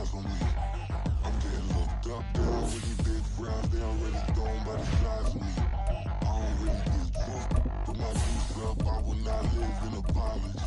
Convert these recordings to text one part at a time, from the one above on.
eyes on me. I'm getting looked up, they already big round, they already gone by the size of me. I don't really get drunk, but my juice up, I will not live in apology.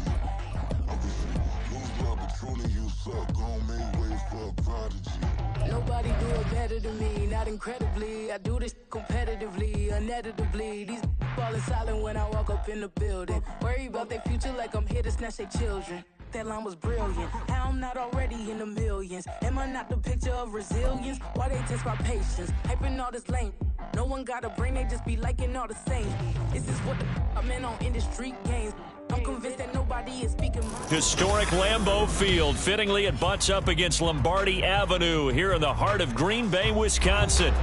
Obviously, lose my Patron you suck, gon' make way for a prodigy. Nobody do it better than me, not incredibly. I do this competitively, uneditably. These falling silent when I walk up in the building. Worry about their future like I'm here to snatch their children. That line was brilliant. How I'm not already in the millions? Am I not the picture of resilience? Why they test my patience? Hyping all this lame. No one got a brain, they just be liking all the same. This is what the I'm in on industry games. I'm convinced that nobody is speaking my... Historic Lambeau Field. Fittingly, it butts up against Lombardi Avenue here in the heart of Green Bay, Wisconsin.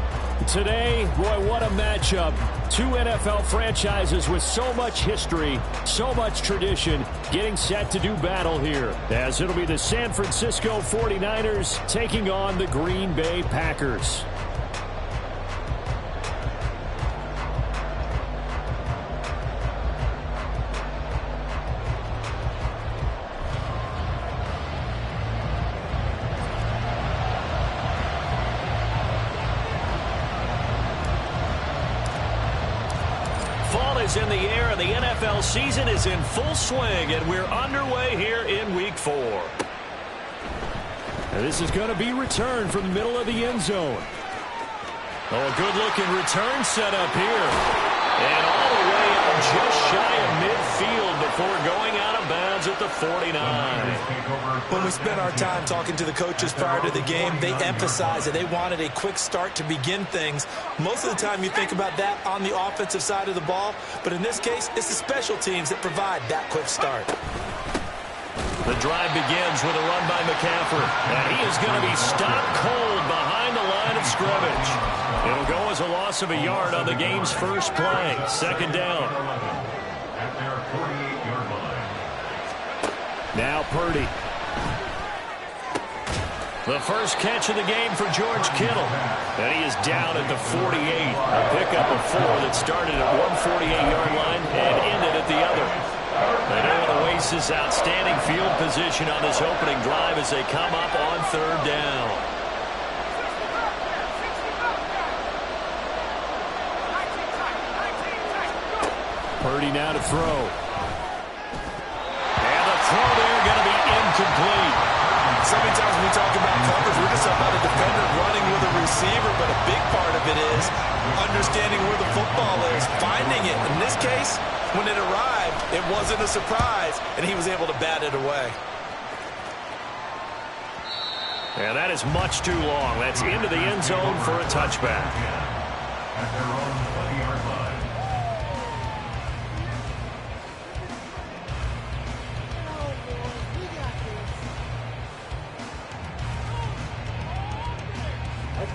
Today, boy, what a matchup. Two NFL franchises with so much history, so much tradition, getting set to do battle here. As it'll be the San Francisco 49ers taking on the Green Bay Packers. In the air, and the NFL season is in full swing, and we're underway here in Week 4. And this is going to be returned from the middle of the end zone. Oh, a good-looking return set up here. And all the way out just shy of midfield before going out of bounds at the 49. When we spent our time talking to the coaches prior to the game, they emphasized that they wanted a quick start to begin things. Most of the time you think about that on the offensive side of the ball, but in this case, it's the special teams that provide that quick start. The drive begins with a run by McCaffrey, and he is going to be stopped cold behind the line of scrimmage. It'll go as a loss of a yard on the game's first play. Second down. Now Purdy. The first catch of the game for George Kittle. And he is down at the 48. A pickup of 4 that started at one 48-yard line and ended at the other. They don't want to waste this outstanding field position on this opening drive as they come up on third down. Purdy now to throw. And the throw there going to be incomplete. So many times when we talk about coverage, we're just about a defender running with a receiver, but a big part of it is understanding where the football is, finding it. In this case, when it arrived, it wasn't a surprise, and he was able to bat it away. And that is much too long. That's into the end zone for a touchback.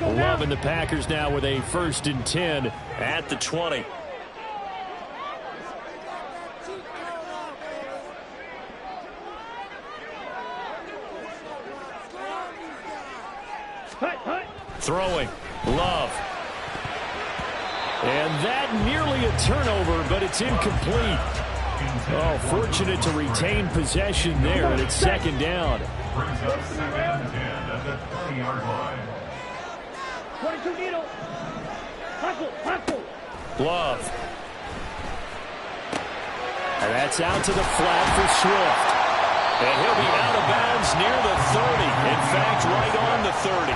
Loving the Packers now with a 1st and 10 at the 20. Throwing. Love. And that nearly a turnover, but it's incomplete. Oh, fortunate to retain possession there, and it's second down. 22 needle. Hustle. Love. And that's out to the flat for Swift. And he'll be out of bounds near the 30. In fact, right on the 30.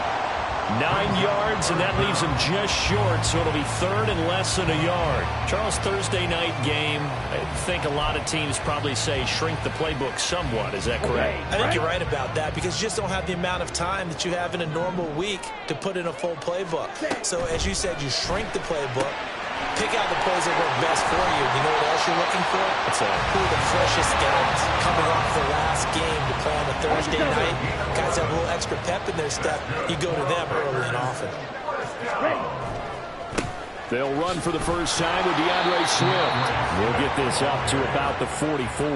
9 yards, and that leaves him just short, so it'll be third and less than a yard. Charles, Thursday night game, I think a lot of teams probably say shrink the playbook somewhat. Is that correct? I think you're right about that because you just don't have the amount of time that you have in a normal week to put in a full playbook. So, as you said, you shrink the playbook, pick out the plays that work best for you. You know what else you're looking for? Who are the freshest guys coming off the last game to play on a Thursday night? Guys have a little extra pep in their step. You go to them early and often. They'll run for the first time with DeAndre Swift. We'll get this up to about the 44.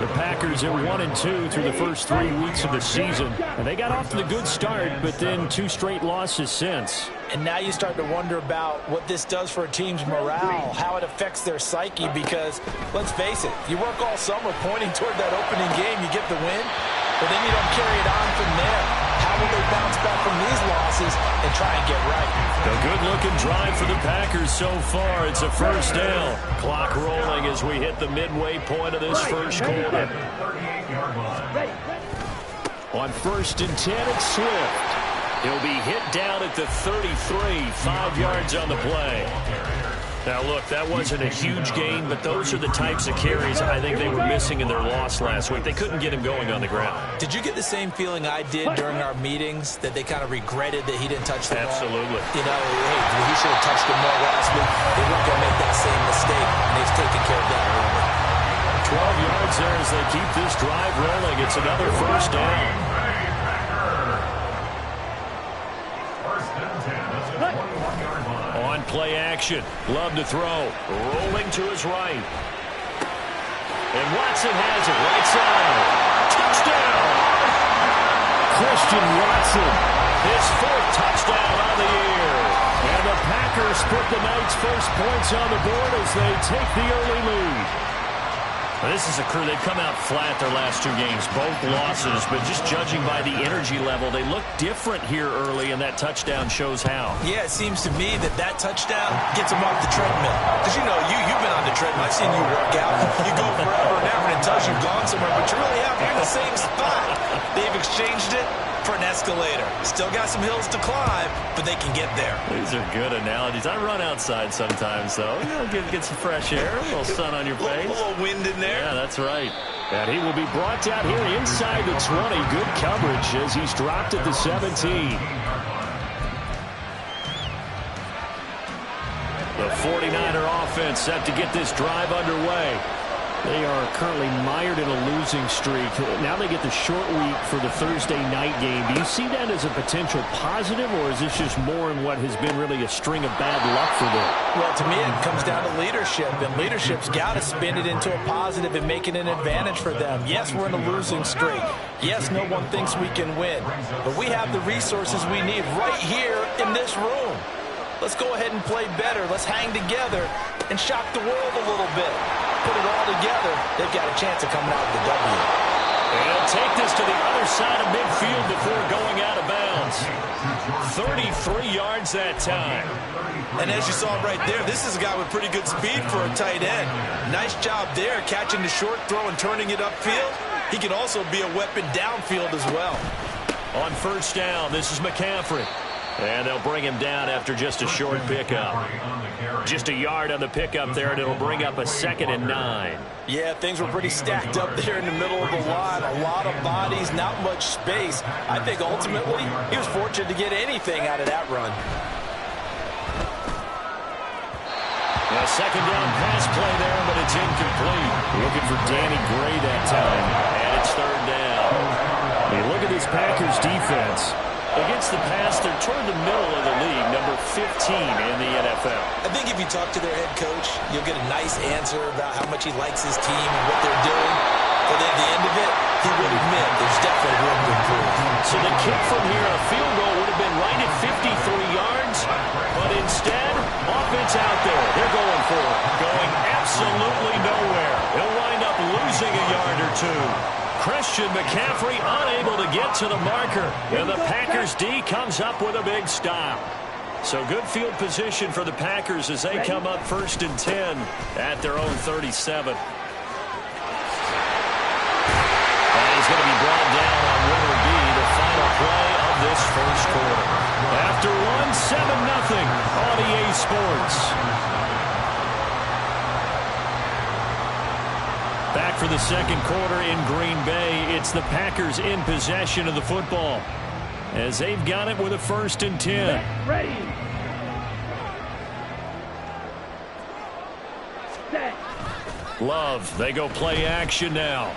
The Packers are 1-2 through the first 3 weeks of the season. And they got off to the good start, but then 2 straight losses since. And now you start to wonder about what this does for a team's morale, how it affects their psyche, because, let's face it, you work all summer pointing toward that opening game, you get the win, but then you don't carry it on from there. will they bounce back from these losses and try and get right? A good-looking drive for the Packers so far. It's a first down. Clock rolling as we hit the midway point of this first quarter. On 1st and 10, it's Swift. He'll be hit down at the 33, 5 yards on the play. Now, look, that wasn't a huge gain, but those are the types of carries I think they were missing in their loss last week. They couldn't get him going on the ground. Did you get the same feeling I did during our meetings, that they kind of regretted that he didn't touch the ball? Absolutely. You know, hey, he should have touched the ball last week. They weren't going to make that same mistake, and they've taken care of that early. 12 yards there as they keep this drive rolling. It's another first down. On play action. Love to throw. Rolling to his right. And Watson has it right side. Touchdown! Christian Watson. His 4th touchdown on the year. And the Packers put the night's first points on the board as they take the early lead. This is a crew, they've come out flat their last 2 games, both losses, but just judging by the energy level, they look different here early, and that touchdown shows how. Yeah, it seems to me that touchdown gets them off the treadmill. Because, you know, you've been on the treadmill. I've seen you work out. You go forever and ever, and it tells you've gone somewhere, but you're really out here in the same spot. They've exchanged it for an escalator. Still got some hills to climb, but they can get there. These are good analogies. I run outside sometimes, though. You know, get some fresh air, a little sun on your face. A little wind in there. Yeah, that's right. And he will be brought down here inside the 20. Good coverage as he's dropped at the 17. The 49er offense set to get this drive underway. They are currently mired in a losing streak. Now they get the short week for the Thursday night game. Do you see that as a potential positive, or is this just more in what has been really a string of bad luck for them? Well, to me, it comes down to leadership, and leadership's got to spin it into a positive and make it an advantage for them. Yes, we're in a losing streak. Yes, no one thinks we can win, but we have the resources we need right here in this room. Let's go ahead and play better. Let's hang together and shock the world a little bit. Put it all together, they've got a chance of coming out with the W. And he'll take this to the other side of midfield before going out of bounds. 33 yards that time. And as you saw right there, this is a guy with pretty good speed for a tight end. Nice job there, catching the short throw and turning it upfield. He can also be a weapon downfield as well. On 1st down, this is McCaffrey. And they'll bring him down after just a short pickup. Just a yard on the pickup there, and it'll bring up a 2nd and 9. Yeah, things were pretty stacked up there in the middle of the line. A lot of bodies, not much space. I think ultimately he was fortunate to get anything out of that run. A 2nd down pass play there, but it's incomplete. Looking for Danny Gray that time, and it's 3rd down. I mean, look at this Packers defense. Against the pass, they're toward the middle of the league, number 15 in the NFL. I think if you talk to their head coach, you'll get a nice answer about how much he likes his team and what they're doing. But at the end of it, he would admit there's definitely room to improve. So the kick from here, a field goal, would have been right at 53 yards. But instead, offense out there. They're going for it. Going absolutely nowhere. He'll wind up losing a yard or 2. Christian McCaffrey unable to get to the marker. And the Packers D comes up with a big stop. So good field position for the Packers as they come up 1st and 10 at their own 37. And he's going to be brought down on what will be the final play of this first quarter. After one, 7-0 on EA Sports. Back for the second quarter in Green Bay. It's the Packers in possession of the football as they've got it with a 1st and 10. Ready. Set. Love, they go play action now.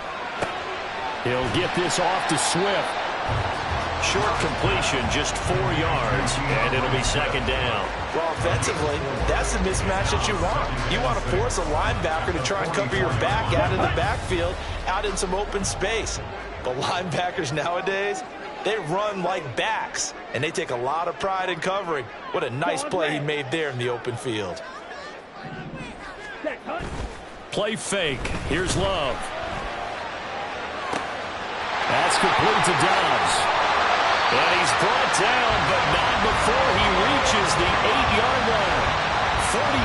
He'll get this off to Swift. Short completion, just 4 yards, and it'll be 2nd down. Well, offensively, that's the mismatch that you want. You want to force a linebacker to try and cover your back out in the backfield, out in some open space. But linebackers nowadays, they run like backs, and they take a lot of pride in covering. What a nice play he made there in the open field. Play fake. Here's Love. That's complete to Dobbs. And he's brought down, but not before he reaches the 8-yard line. 46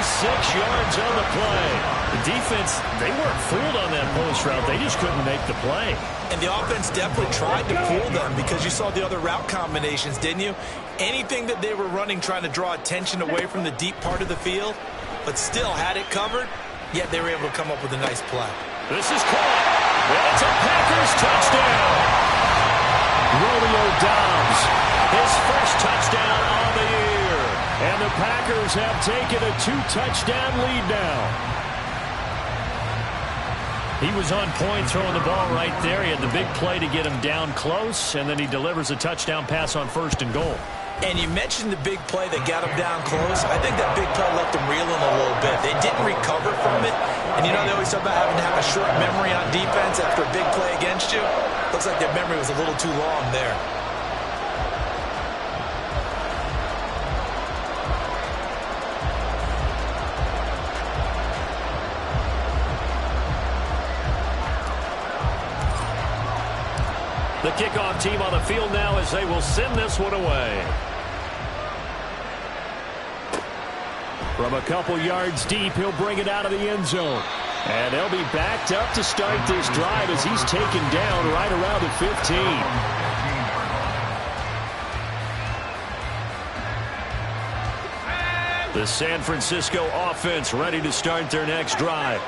yards on the play. The defense, they weren't fooled on that post route. They just couldn't make the play. And the offense definitely tried to fool them because you saw the other route combinations, didn't you? Anything that they were running trying to draw attention away from the deep part of the field, but still had it covered, yet they were able to come up with a nice play. This is caught, and it's a Packers touchdown. Romeo Doubs, his first touchdown on the year. And the Packers have taken a 2-touchdown lead now. He was on point throwing the ball right there. He had the big play to get him down close, and then he delivers a touchdown pass on 1st and goal. And you mentioned the big play that got him down close. I think that big play left them reeling a little bit. They didn't recover from it. And you know they always talk about having to have a short memory on defense after a big play against you. Looks like their memory was a little too long there. The kickoff team on the field now as they will send this one away. From a couple yards deep, he'll bring it out of the end zone. And they'll be backed up to start this drive as he's taken down right around the 15. The San Francisco offense ready to start their next drive.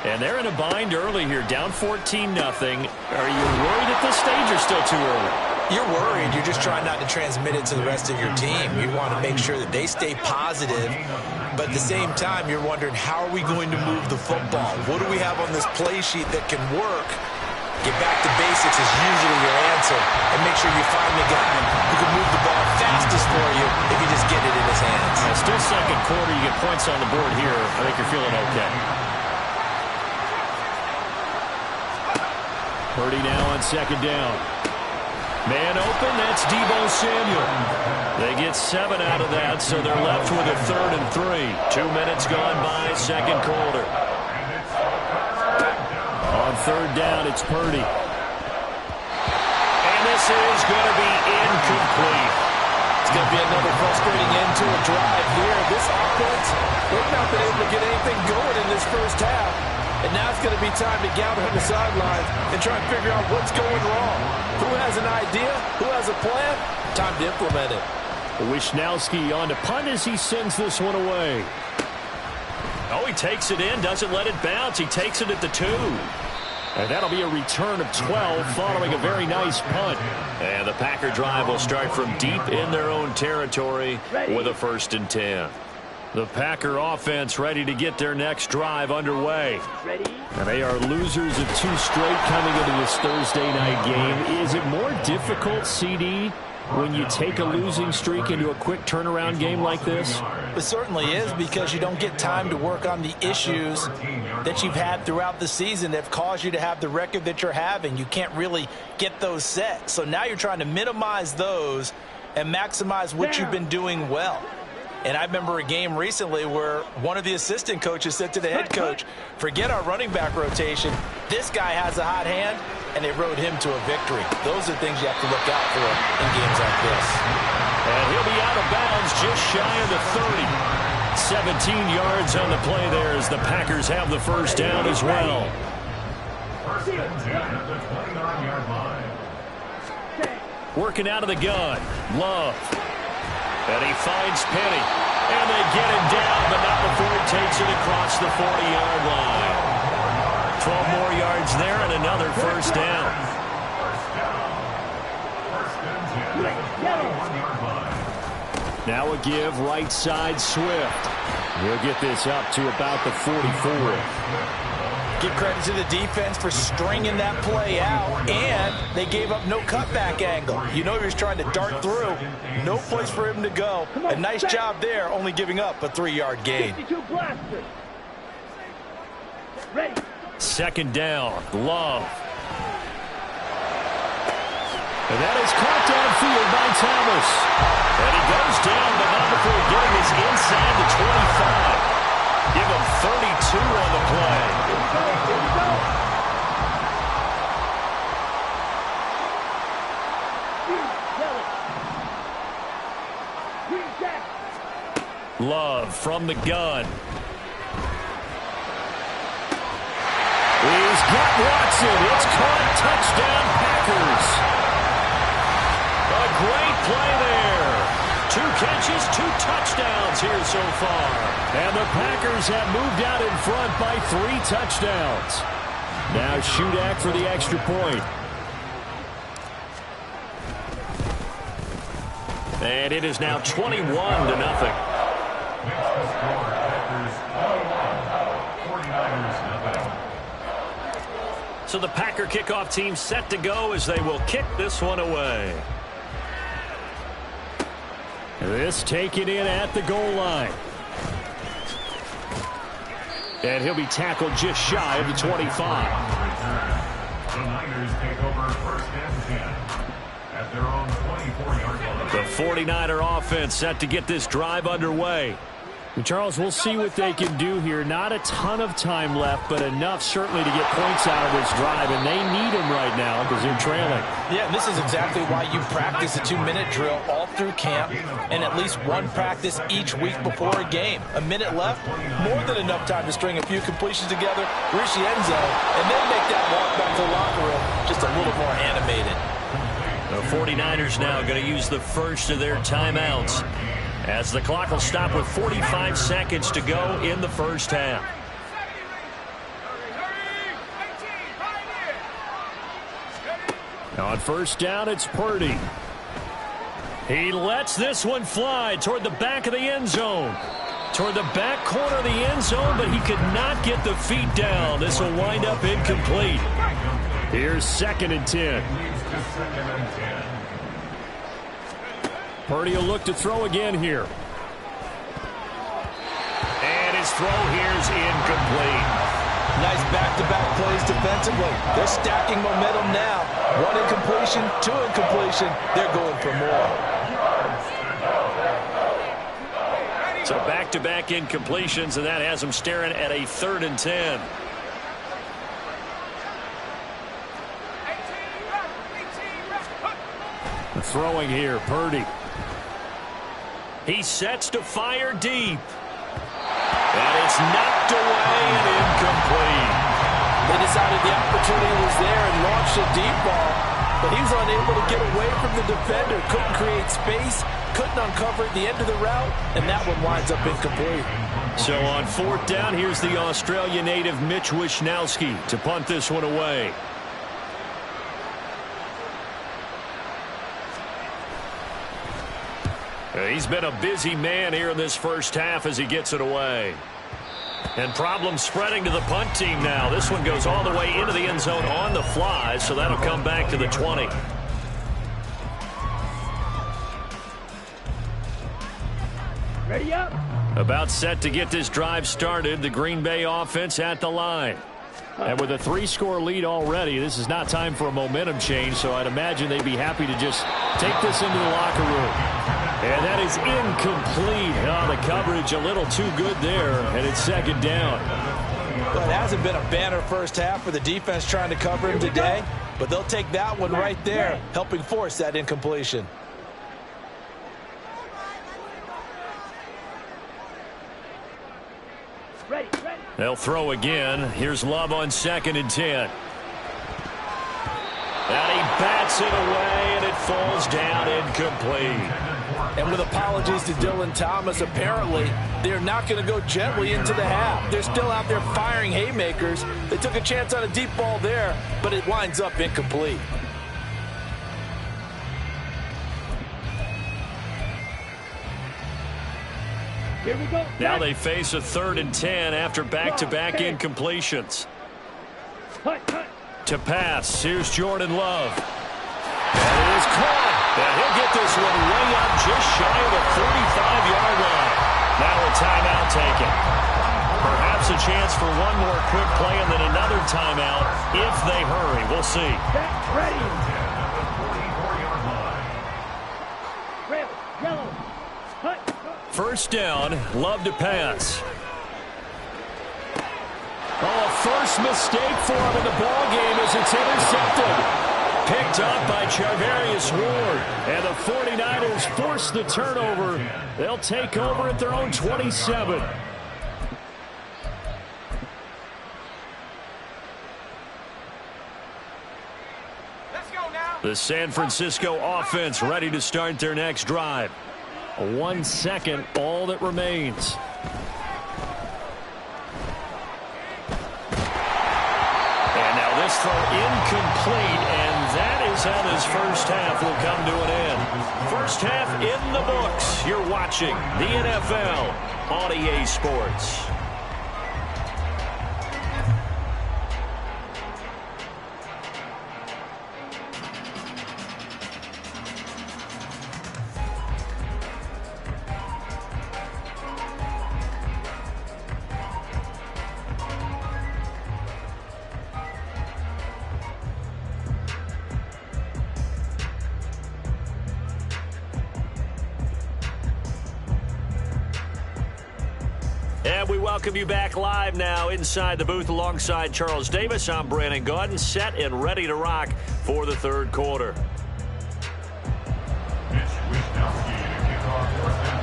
And they're in a bind early here, down 14-0. Are you worried at this stage or still too early? You're worried. You're just trying not to transmit it to the rest of your team. You want to make sure that they stay positive. But at the same time, you're wondering, how are we going to move the football? What do we have on this play sheet that can work? Get back to basics is usually your answer. And make sure you find the guy who can move the ball fastest for you if you just get it in his hands. Still second quarter. You get points on the board here. I think you're feeling okay. Purdy now on 2nd down. Man open, that's Deebo Samuel. They get 7 out of that, so they're left with a 3rd and 3. 2 minutes gone by, second quarter. On 3rd down, it's Purdy. And this is going to be incomplete. It's going to be another frustrating end to a drive here. This offense, they've not been able to get anything going in this first half. And now it's going to be time to gather on the sidelines and try and figure out what's going wrong. Who has an idea? Who has a plan? Time to implement it. Wisnowski on to punt as he sends this one away. Oh, he takes it in, doesn't let it bounce. He takes it at the 2. And that'll be a return of 12 following a very nice punt. And the Packer drive will start from deep in their own territory with a 1st and 10. The Packer offense ready to get their next drive underway. And they are losers of 2 straight coming into this Thursday night game. Is it more difficult, CD, when you take a losing streak into a quick turnaround game like this? It certainly is, because you don't get time to work on the issues that you've had throughout the season that have caused you to have the record that you're having. You can't really get those set. So now you're trying to minimize those and maximize what you've been doing well. And I remember a game recently where one of the assistant coaches said to the head coach, forget our running back rotation. This guy has a hot hand, and they rode him to a victory. Those are things you have to look out for in games like this. And he'll be out of bounds just shy of the 30. 17 yards on the play there as the Packers have the 1st down as well. Working out of the gun. Love. And he finds Penny. And they get him down, but not before he takes it across the 40-yard line. 12 more yards there and another 1st down. Now a give right side Swift. He'll get this up to about the 44. Give credit to the defense for stringing that play out, and they gave up no cutback angle. You know he was trying to dart through. No place for him to go. A nice job there, only giving up a 3-yard gain. 2nd down, Love. And that is caught downfield by Thomas. And he goes down, but not before getting his inside the 25. Give him 32 on the play. from the gun. He's got Watson. It's caught. Touchdown, Packers. A great play there. 2 catches, 2 touchdowns here so far. And the Packers have moved out in front by 3 touchdowns. Now Shudak for the extra point. And it is now 21-0. So the Packer kickoff team set to go as they will kick this one away. This taken in at the goal line. And he'll be tackled just shy of the 25. The Niners take over first and 10 at their own 24-yard line. The 49er offense set to get this drive underway. And Charles, we'll see what they can do here. Not a ton of time left, but enough certainly to get points out of this drive, and they need them right now because they're trailing. Yeah, and this is exactly why you practice a 2-minute drill all through camp and at least one practice each week before a game. A minute left, more than enough time to string a few completions together, reach the end zone, and then make that walk back to the locker room just a little more animated. The 49ers now going to use the first of their timeouts, as the clock will stop with 45 seconds to go in the first half. On first down, it's Purdy. He lets this one fly toward the back of the end zone. Toward the back corner of the end zone, but he could not get the feet down. This will wind up incomplete. Here's 2nd and 10. Purdy will look to throw again here. And his throw here's incomplete. Nice back-to-back plays defensively. They're stacking momentum now. 1 incompletion, 2 incompletion. They're going for more. So back-to-back incompletions, and that has them staring at a 3rd and 10. Throwing here, Purdy. He sets to fire deep. And it's knocked away and incomplete. They decided the opportunity was there and launched a deep ball, but he was unable to get away from the defender. Couldn't create space, couldn't uncover at the end of the route, and that one winds up incomplete. So on 4th down, here's the Australia native Mitch Wishnowsky to punt this one away. He's been a busy man here in this first half as he gets it away. And problems spreading to the punt team now. This one goes all the way into the end zone on the fly, so that'll come back to the 20. Ready up. About set to get this drive started, the Green Bay offense at the line. And with a 3-score lead already, this is not time for a momentum change, so I'd imagine they'd be happy to just take this into the locker room. And that is incomplete. Oh, the coverage a little too good there, and it's 2nd down. Well, it hasn't been a banner first half for the defense trying to cover him today, but they'll take that one right there, helping force that incompletion. Ready. They'll throw again. Here's Love on 2nd and 10. And he bats it away, and it falls down incomplete. And with apologies to Dylan Thomas, apparently they're not going to go gently into the half. They're still out there firing haymakers. They took a chance on a deep ball there, but it winds up incomplete. Here we go. Now they face a 3rd and 10 after back-to-back incompletions. Cut. To pass, here's Jordan Love. And it is caught. And he'll get this one way up just shy of the 45-yard line. Now a timeout taken. Perhaps a chance for one more quick play and then another timeout if they hurry. We'll see. Ready. Red, yellow. Cut. First down, Love to pass. Oh, a first mistake for him in the ball game as it's intercepted. picked up by Charvarius Ward. And the 49ers force the turnover. They'll take over at their own 27. The San Francisco offense ready to start their next drive. 1 second, all that remains. And now this throw incomplete, and that is how this first half will come to an end. First half in the books. You're watching the NFL on EA Sports. And we welcome you back live now inside the booth alongside Charles Davis. I'm Brandon Gaudin, set and ready to rock for the third quarter. Mitch Wisnowski to kick off for San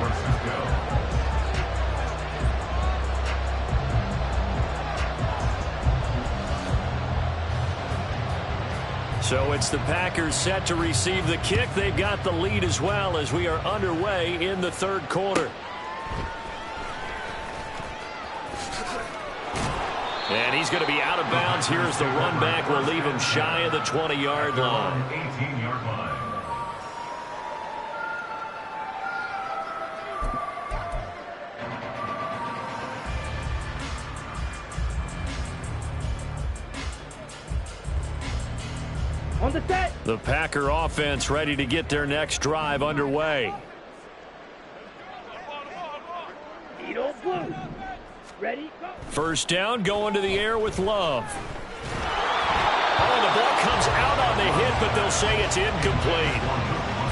Francisco. So it's the Packers set to receive the kick. They've got the lead as well as we are underway in the third quarter. And he's going to be out of bounds. Here's the run back. We'll leave him shy of the 20-yard line. 18-yard line. On the set. The Packer offense ready to get their next drive underway. Edo blue. Ready, go. First down, going to the air with Love. Oh, the ball comes out on the hit, but they'll say it's incomplete.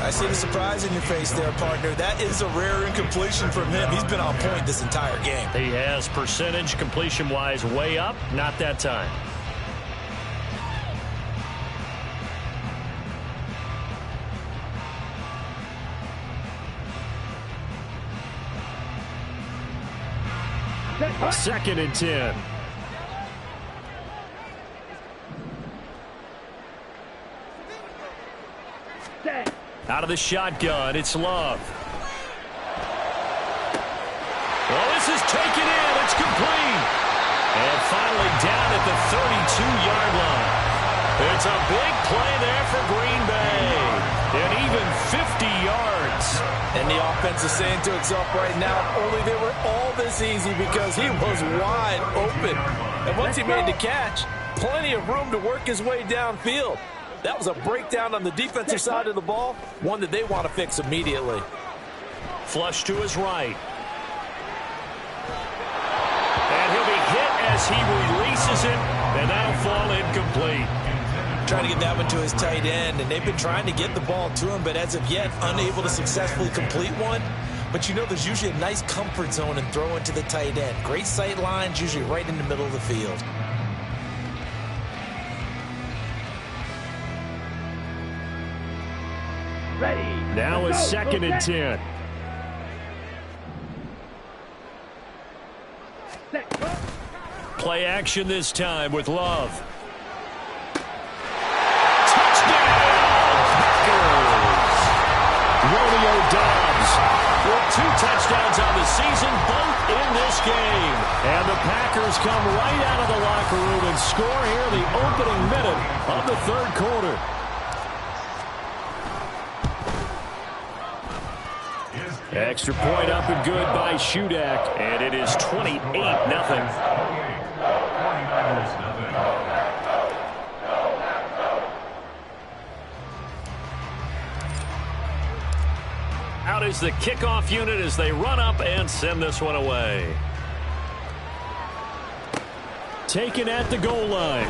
I see the surprise in your face there, partner. That is a rare incompletion from him. He's been on point this entire game. He has percentage completion-wise way up, not that time. Second and 10. Out of the shotgun, it's Love. Well, this is taken in. It's complete. And finally down at the 32-yard line. It's a big play there for Green Bay. And even 50 yards. And the offense is saying to itself right now, only they were all this easy because he was wide open. And once he made the catch, plenty of room to work his way downfield. That was a breakdown on the defensive side of the ball, one that they want to fix immediately. Flush to his right. And he'll be hit as he releases it, and that'll fall incomplete. Trying to get that one to his tight end, and they've been trying to get the ball to him, but as of yet, unable to successfully complete one. But you know there's usually a nice comfort zone in throwing to the tight end. Great sight lines, usually right in the middle of the field. Ready. Now it's second and 10. Set, go. Play action this time with Love. Romeo Doubs with 2 touchdowns on the season, both in this game. And the Packers come right out of the locker room and score here the opening minute of the third quarter. Extra point up and good by Shudak. And it is 28-0. 49ers, Out is the kickoff unit as they run up and send this one away. Taken at the goal line.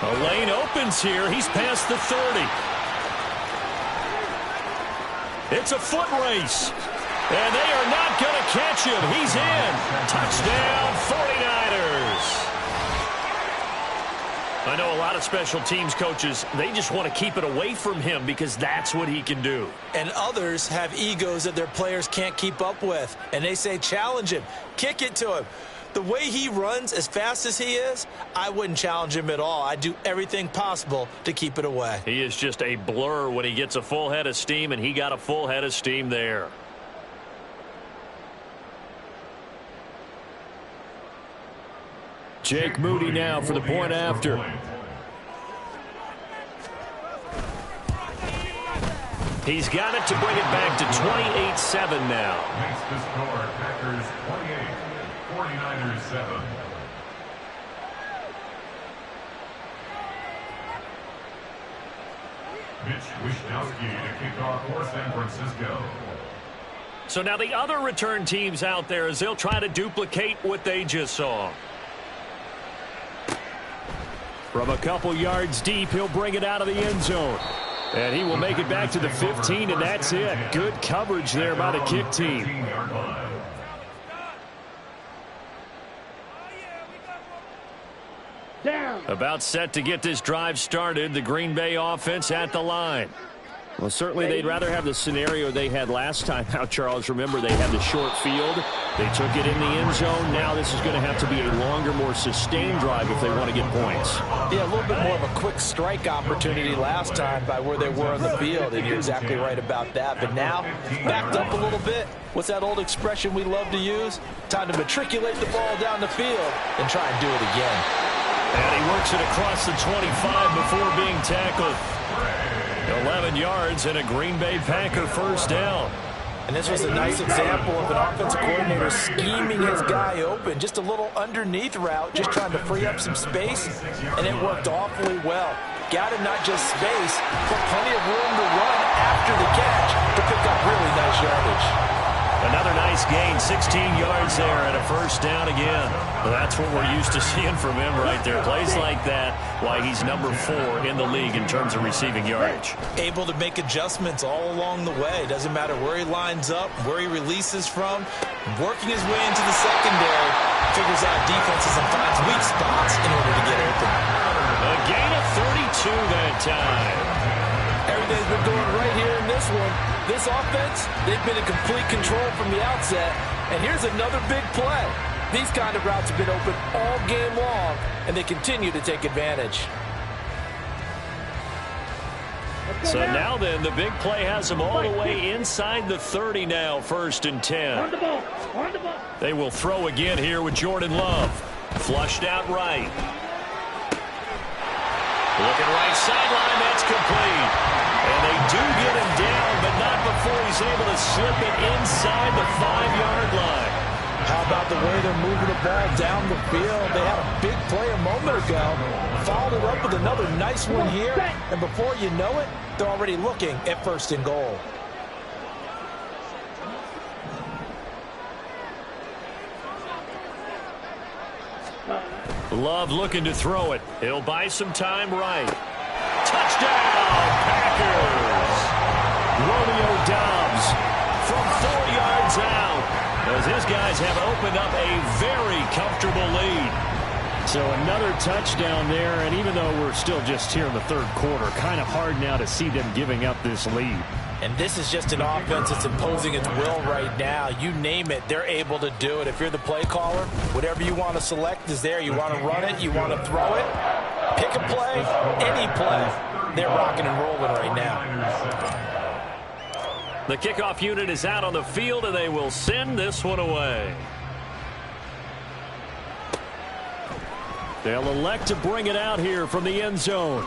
A lane opens here. He's past the 30. It's a foot race. And they are not going to catch him. He's in. Touchdown, 49ers. I know a lot of special teams coaches, they just want to keep it away from him because that's what he can do. And others have egos that their players can't keep up with. And they say, challenge him, kick it to him. The way he runs as fast as he is, I wouldn't challenge him at all. I'd do everything possible to keep it away. He is just a blur when he gets a full head of steam, and he got a full head of steam there. Jake Moody now for the point after. He's got it to bring it back to 28-7 now. Makes the score Packers 28, 49ers 7. Mitch Wishnowsky to kick off for San Francisco. So now the other return teams out there as they'll try to duplicate what they just saw. From a couple yards deep, he'll bring it out of the end zone. And he will make it back to the 15, and that's it. Good coverage there by the kick team. Down. About set to get this drive started, the Green Bay offense at the line. Well, certainly they'd rather have the scenario they had last time out, Charles. Remember, they had the short field. They took it in the end zone. Now this is going to have to be a longer, more sustained drive if they want to get points. Yeah, a little bit more of a quick strike opportunity last time by where they were on the field, and you're exactly right about that. But now, backed up a little bit. What's that old expression we love to use? Time to matriculate the ball down the field and try and do it again. And he works it across the 25 before being tackled. 11 yards and a Green Bay Packer first down. And this was a nice example of an offensive coordinator scheming his guy open. Just a little underneath route, just trying to free up some space, and it worked awfully well. Got him not just space, but plenty of room to run after the catch to pick up really nice yardage. Another nice gain, 16 yards there and a first down again. Well, that's what we're used to seeing from him right there. Plays like that, why he's number 4 in the league in terms of receiving yardage. Able to make adjustments all along the way. Doesn't matter where he lines up, where he releases from. Working his way into the secondary, figures out defenses and finds weak spots in order to get open. A gain of 32 that time. Everything's been going right here in this one. This offense, they've been in complete control from the outset. And here's another big play. These kind of routes have been open all game long, and they continue to take advantage. So now then, the big play has them all the way inside the 30 now, 1st and 10. On the ball. On the ball. They will throw again here with Jordan Love. Flushed out right. Looking right sideline, that's complete. And they do get him down, but not before he's able to slip it inside the 5-yard line. How about the way they're moving the ball down the field? They had a big play a moment ago. Followed it up with another nice one here. And before you know it, they're already looking at 1st and goal. Love looking to throw it. He'll buy some time right. Touchdown, Packers! Romeo Doubs from 4 yards out as his guys have opened up a very comfortable lead. So another touchdown there, and even though we're still just here in the 3rd quarter, kind of hard now to see them giving up this lead. And this is just an offense that's imposing its will right now. You name it, they're able to do it. If you're the play caller, whatever you want to select is there. You want to run it, you want to throw it, pick a play, any play. They're rocking and rolling right now. The kickoff unit is out on the field, and they will send this one away. They'll elect to bring it out here from the end zone.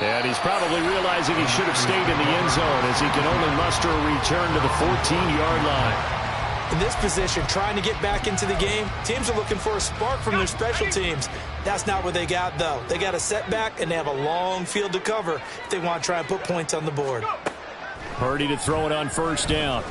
And he's probably realizing he should have stayed in the end zone as he can only muster a return to the 14-yard line. In this position, trying to get back into the game, teams are looking for a spark from their special teams. That's not what they got, though. They got a setback, and they have a long field to cover if they want to try and put points on the board. Purdy to throw it on 1st down.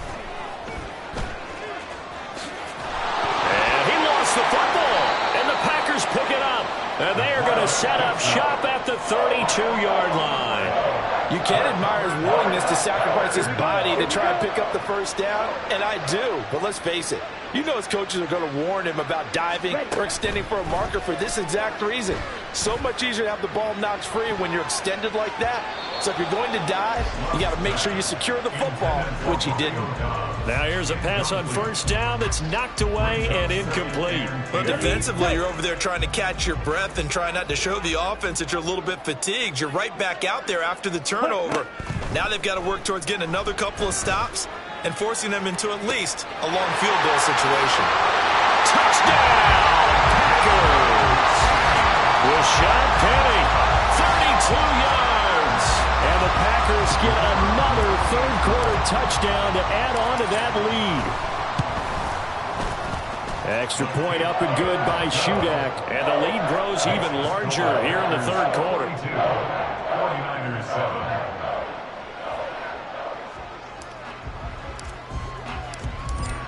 And he lost the football, and the Packers pick it up. And they are going to set up shop at the 32-yard line. You can admire his willingness to sacrifice his body to try and pick up the first down, and I do. But let's face it, you know his coaches are going to warn him about diving or extending for a marker for this exact reason. So much easier to have the ball knocked free when you're extended like that. So if you're going to dive, you got to make sure you secure the football, which he didn't. Now here's a pass on first down that's knocked away and incomplete. But defensively, you're over there trying to catch your breath and try not to show the offense that you're a little bit fatigued. You're right back out there after the turnover. Now they've got to work towards getting another couple of stops and forcing them into at least a long field goal situation. Touchdown, Packers! Rashad Penny, 32 yards. And the Packers get another third-quarter touchdown to add on to that lead. Extra point up and good by Shudak. And the lead grows even larger here in the third quarter. 49ers 7.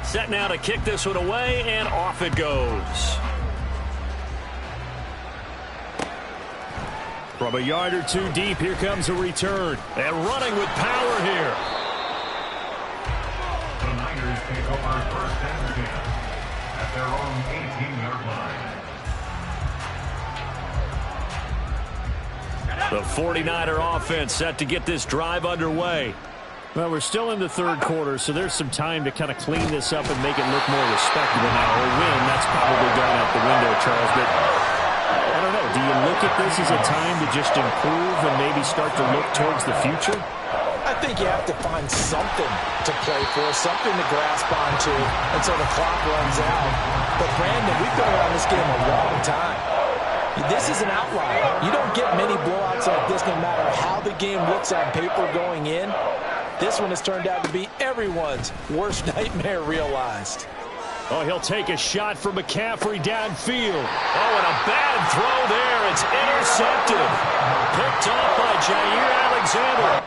Set now to kick this one away, and off it goes. From a yard or two deep, here comes a return. And running with power here. The Niners take over first and 10 at their own 18-yard line. The 49er offense set to get this drive underway. Well, we're still in the third quarter, so there's some time to kind of clean this up and make it look more respectable now. A win, that's probably gone out the window, Charles. But I don't know. Do you look at this as a time to just improve and maybe start to look towards the future? I think you have to find something to play for, something to grasp onto until the clock runs out. But, Brandon, we've been around this game a long time. This is an outlier. You don't get many blowouts like this no matter how the game looks on paper going in. This one has turned out to be everyone's worst nightmare realized. Oh, he'll take a shot from McCaffrey downfield. Oh, and a bad throw there. It's intercepted. Picked off by Jair Alexander.